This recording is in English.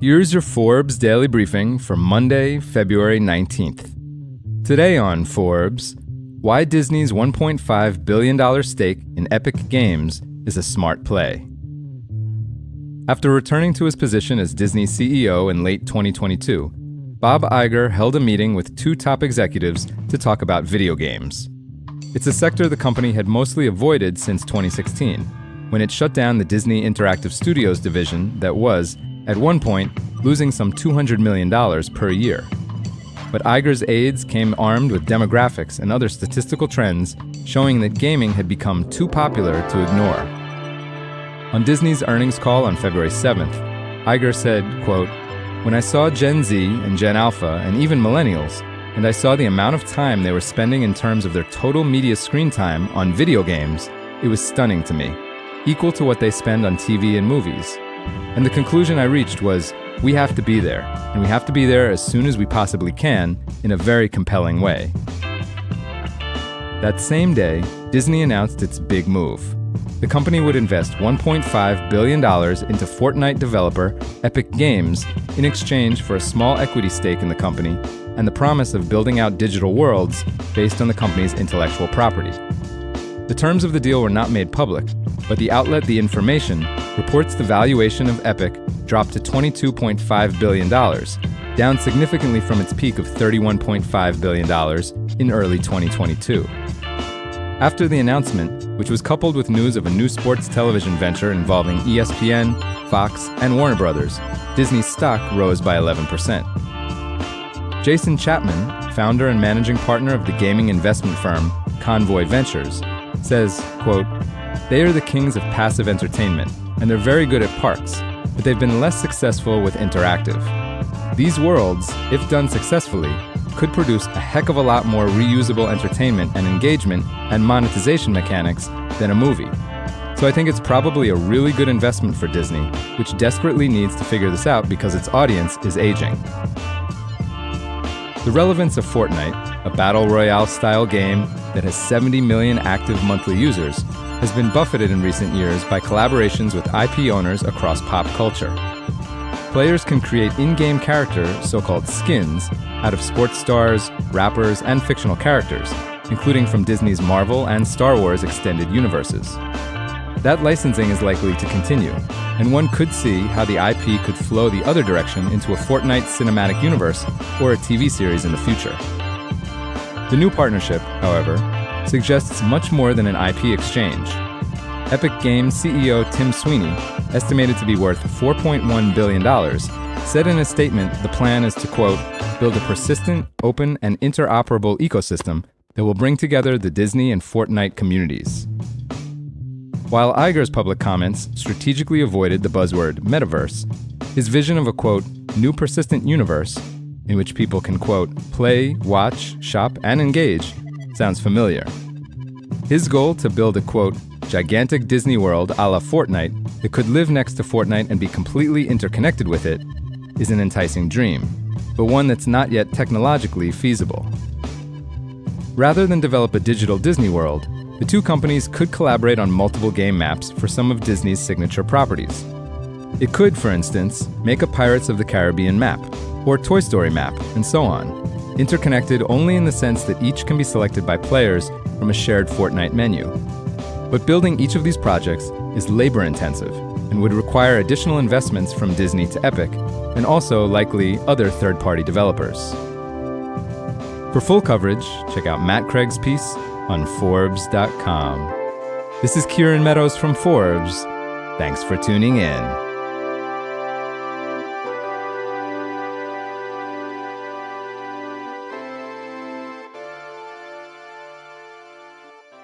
Here's your Forbes Daily Briefing for Monday, February 19th. Today on Forbes, why Disney's $1.5 billion stake in Epic Games is a smart play. After returning to his position as Disney CEO in late 2022, Bob Iger held a meeting with two top executives to talk about video games. It's a sector the company had mostly avoided since 2016, when it shut down the Disney Interactive Studios division that was, at one point, losing some $200 million per year. But Iger's aides came armed with demographics and other statistical trends showing that gaming had become too popular to ignore. On Disney's earnings call on February 7th, Iger said, quote, "When I saw Gen Z and Gen Alpha and even millennials, and I saw the amount of time they were spending in terms of their total media screen time on video games, it was stunning to me, equal to what they spend on TV and movies. And the conclusion I reached was, we have to be there, and we have to be there as soon as we possibly can in a very compelling way." That same day, Disney announced its big move. The company would invest $1.5 billion into Fortnite developer Epic Games in exchange for a small equity stake in the company and the promise of building out digital worlds based on the company's intellectual property. The terms of the deal were not made public, but the outlet The Information reports the valuation of Epic dropped to $22.5 billion, down significantly from its peak of $31.5 billion in early 2022. After the announcement, which was coupled with news of a new sports television venture involving ESPN, Fox, and Warner Brothers, Disney's stock rose by 11%. Jason Chapman, founder and managing partner of the gaming investment firm Convoy Ventures, says, quote, "They are the kings of passive entertainment, and they're very good at parks, but they've been less successful with interactive. These worlds, if done successfully, could produce a heck of a lot more reusable entertainment and engagement and monetization mechanics than a movie. So I think it's probably a really good investment for Disney, which desperately needs to figure this out because its audience is aging." The relevance of Fortnite, a battle royale-style game that has 70 million active monthly users, has been buffeted in recent years by collaborations with IP owners across pop culture. Players can create in-game character, so-called skins, out of sports stars, rappers, and fictional characters, including from Disney's Marvel and Star Wars extended universes. That licensing is likely to continue, and one could see how the IP could flow the other direction into a Fortnite cinematic universe or a TV series in the future. The new partnership, however, suggests much more than an IP exchange. Epic Games CEO Tim Sweeney, estimated to be worth $4.1 billion, said in a statement the plan is to, quote, "build a persistent, open, and interoperable ecosystem that will bring together the Disney and Fortnite communities." While Iger's public comments strategically avoided the buzzword Metaverse, his vision of a, quote, "new persistent universe," in which people can, quote, "play, watch, shop, and engage," sounds familiar. His goal to build a, quote, "gigantic Disney world a la Fortnite that could live next to Fortnite and be completely interconnected with it is an enticing dream, but one that's not yet technologically feasible. Rather than develop a digital Disney world, the two companies could collaborate on multiple game maps for some of Disney's signature properties. It could, for instance, make a Pirates of the Caribbean map, or Toy Story map, and so on, interconnected only in the sense that each can be selected by players from a shared Fortnite menu. But building each of these projects is labor-intensive and would require additional investments from Disney to Epic, and also likely other third-party developers. For full coverage, check out Matt Craig's piece on Forbes.com. This is Kieran Meadows from Forbes. Thanks for tuning in.